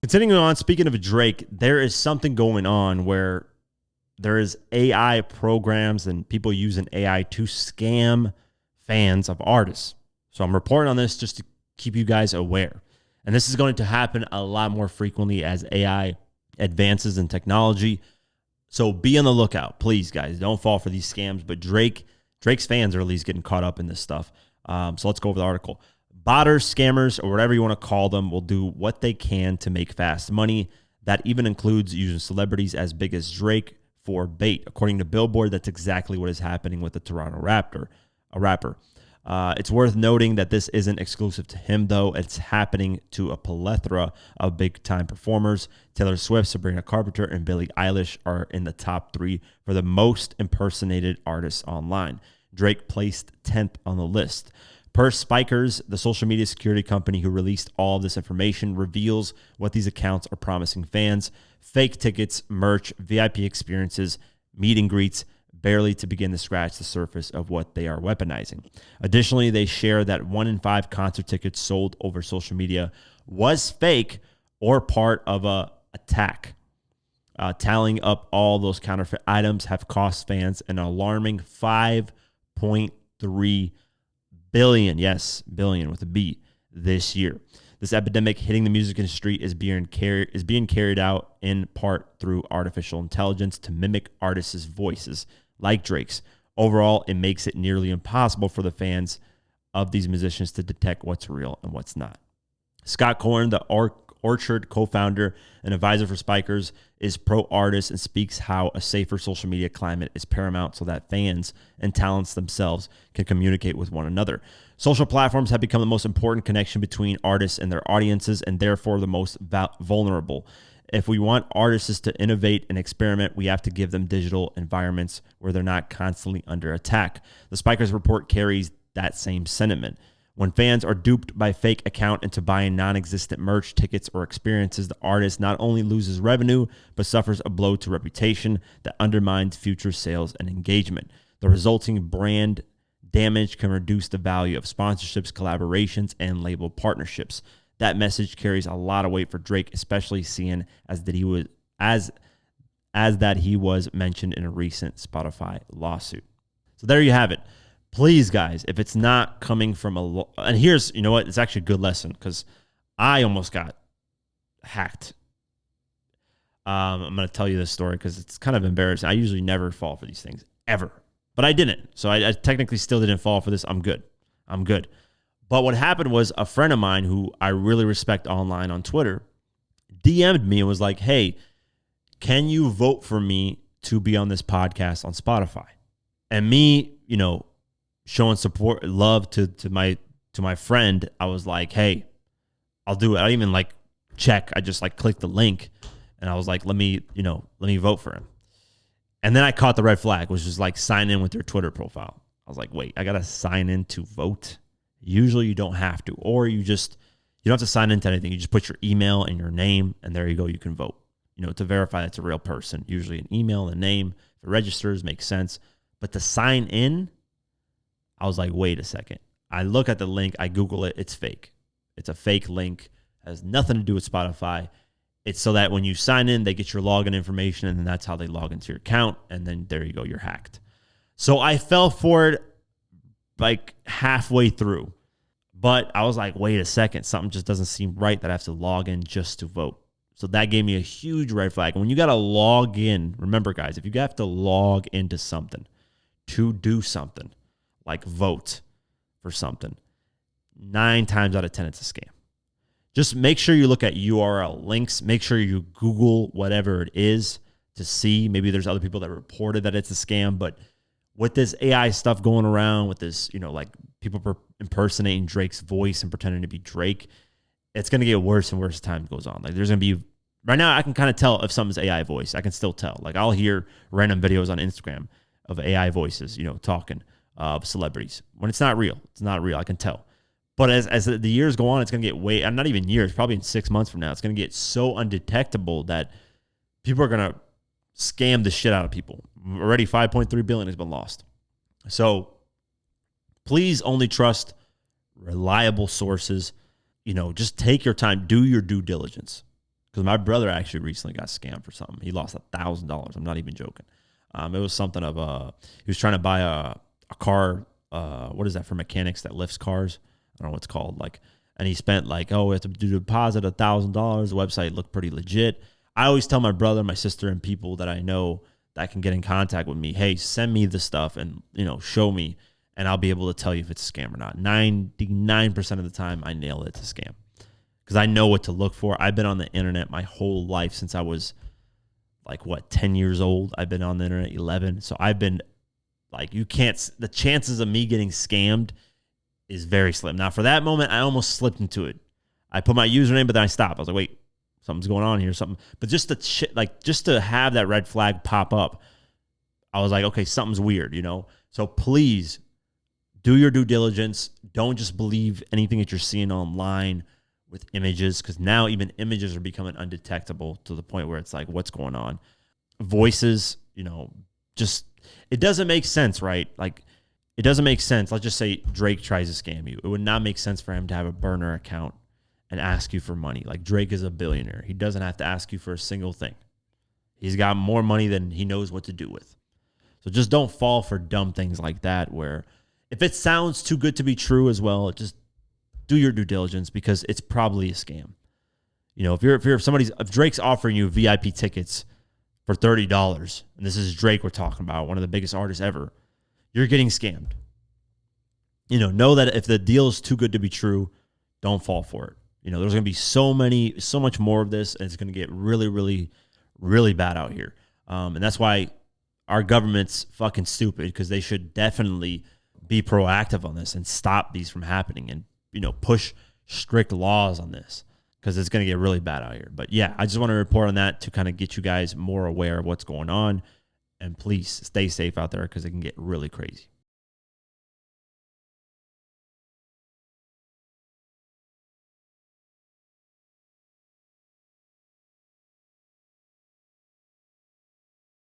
Continuing on, speaking of Drake, there is something going on where there is AI programs and people using AI to scam fans of artists. So I'm reporting on this just to keep you guys aware. And this is going to happen a lot more frequently as AI advances in technology. So be on the lookout, please, guys. Don't fall for these scams. But Drake's fans are at least getting caught up in this stuff. So let's go over the article. Botters, scammers, or whatever you want to call them, will do what they can to make fast money. That even includes using celebrities as big as Drake for bait. According to Billboard, that's exactly what is happening with the Toronto rapper. It's worth noting that this isn't exclusive to him, though. It's happening to a plethora of big-time performers. Taylor Swift, Sabrina Carpenter, and Billie Eilish are in the top 3 for the most impersonated artists online. Drake placed 10th on the list. Per Spikers, the social media security company who released all of this information, reveals what these accounts are promising fans: fake tickets, merch, VIP experiences, meet and greets, barely to begin to scratch the surface of what they are weaponizing. Additionally, they share that 1 in 5 concert tickets sold over social media was fake or part of a attack. Tallying up all those counterfeit items have cost fans an alarming $5.3 billion, yes, billion with a B, this year. This epidemic hitting the music industry is being carried out in part through artificial intelligence to mimic artists' voices, like Drake's. Overall, it makes it nearly impossible for the fans of these musicians to detect what's real and what's not. Scott Korn, the Orchard co-founder and advisor for Spikers, is pro-artist and speaks how a safer social media climate is paramount so that fans and talents themselves can communicate with one another. Social platforms have become the most important connection between artists and their audiences, and therefore the most vulnerable. If we want artists to innovate and experiment, we have to give them digital environments where they're not constantly under attack. The Spikers report carries that same sentiment. When fans are duped by fake account into buying non-existent merch, tickets, or experiences, the artist not only loses revenue, but suffers a blow to reputation that undermines future sales and engagement. The resulting brand damage can reduce the value of sponsorships, collaborations, and label partnerships. That message carries a lot of weight for Drake, especially seeing as that he was mentioned in a recent Spotify lawsuit. So there you have it. Please, guys, if it's not coming from and here's, you know what, it's actually a good lesson because I almost got hacked. I'm going to tell you this story because it's kind of embarrassing. I usually never fall for these things, ever. But I didn't. So I technically still didn't fall for this. I'm good. But what happened was a friend of mine who I really respect online on Twitter DM'd me and was like, hey, can you vote for me to be on this podcast on Spotify? And me, showing support, love to my friend, I was like, hey, I'll do it. I didn't even check. I just clicked the link and I was like, let me vote for him. And then I caught the red flag, which is sign in with your Twitter profile. I was like, wait, I got to sign in to vote? Usually you don't have to, or you don't have to sign into anything. You just put your email and your name and there you go. You can vote, to verify it's a real person. Usually an email and a name. If it registers, makes sense. But to sign in, I was like, wait a second. I look at the link. I Google it. It's fake. It's a fake link. It has nothing to do with Spotify. It's so that when you sign in, they get your login information, and then that's how they log into your account. And then there you go. You're hacked. So I fell for it halfway through. But I was like, wait a second. Something just doesn't seem right that I have to log in just to vote. So that gave me a huge red flag. When you got to log in, remember, guys, if you have to log into something to do something, like vote for something, 9 times out of 10, it's a scam. Just make sure you look at URL links. Make sure you Google whatever it is to see. Maybe there's other people that reported that it's a scam. But with this AI stuff going around, with this, people impersonating Drake's voice and pretending to be Drake, it's going to get worse and worse as time goes on. There's going to be, right now, I can kind of tell if something's AI voice. I can still tell. I'll hear random videos on Instagram of AI voices, talking of celebrities. When it's not real, I can tell. But as the years go on, it's going to get not even years, probably in 6 months from now, it's going to get so undetectable that people are going to scam the shit out of people. Already $5.3 billion has been lost. So please only trust reliable sources. Just take your time, do your due diligence. Because my brother actually recently got scammed for something. He lost $1,000. I'm not even joking. It was something of he was trying to buy a car. What is that for mechanics that lifts cars? I don't know what it's called. And he spent we have to do a deposit $1,000. The website looked pretty legit. I always tell my brother, my sister, and people that I know that can get in contact with me, hey, send me the stuff and show me, and I'll be able to tell you if it's a scam or not. 99% of the time, I nail it, it's a scam. Because I know what to look for. I've been on the internet my whole life since I was 10 years old. I've been on the internet 11. So I've been the chances of me getting scammed is very slim. Now for that moment, I almost slipped into it. I put my username, but then I stopped. I was like, wait, something's going on here, something. But just to have that red flag pop up, I was like, okay, something's weird, So please do your due diligence. Don't just believe anything that you're seeing online with images, because now even images are becoming undetectable to the point where it's like, what's going on? Voices, just, it doesn't make sense, right? It doesn't make sense. Let's just say Drake tries to scam you. It would not make sense for him to have a burner account and ask you for money. Drake is a billionaire. He doesn't have to ask you for a single thing. He's got more money than he knows what to do with. So just don't fall for dumb things like that, where if it sounds too good to be true as well, just do your due diligence, because it's probably a scam. If Drake's offering you VIP tickets for $30, and this is Drake we're talking about, one of the biggest artists ever, you're getting scammed. Know that if the deal is too good to be true, don't fall for it. There's going to be so much more of this, and it's going to get really, really, really bad out here. And that's why our government's fucking stupid, because they should definitely be proactive on this and stop these from happening, and push strict laws on this, because it's going to get really bad out here. But yeah, I just want to report on that to kind of get you guys more aware of what's going on. And please stay safe out there, because it can get really crazy.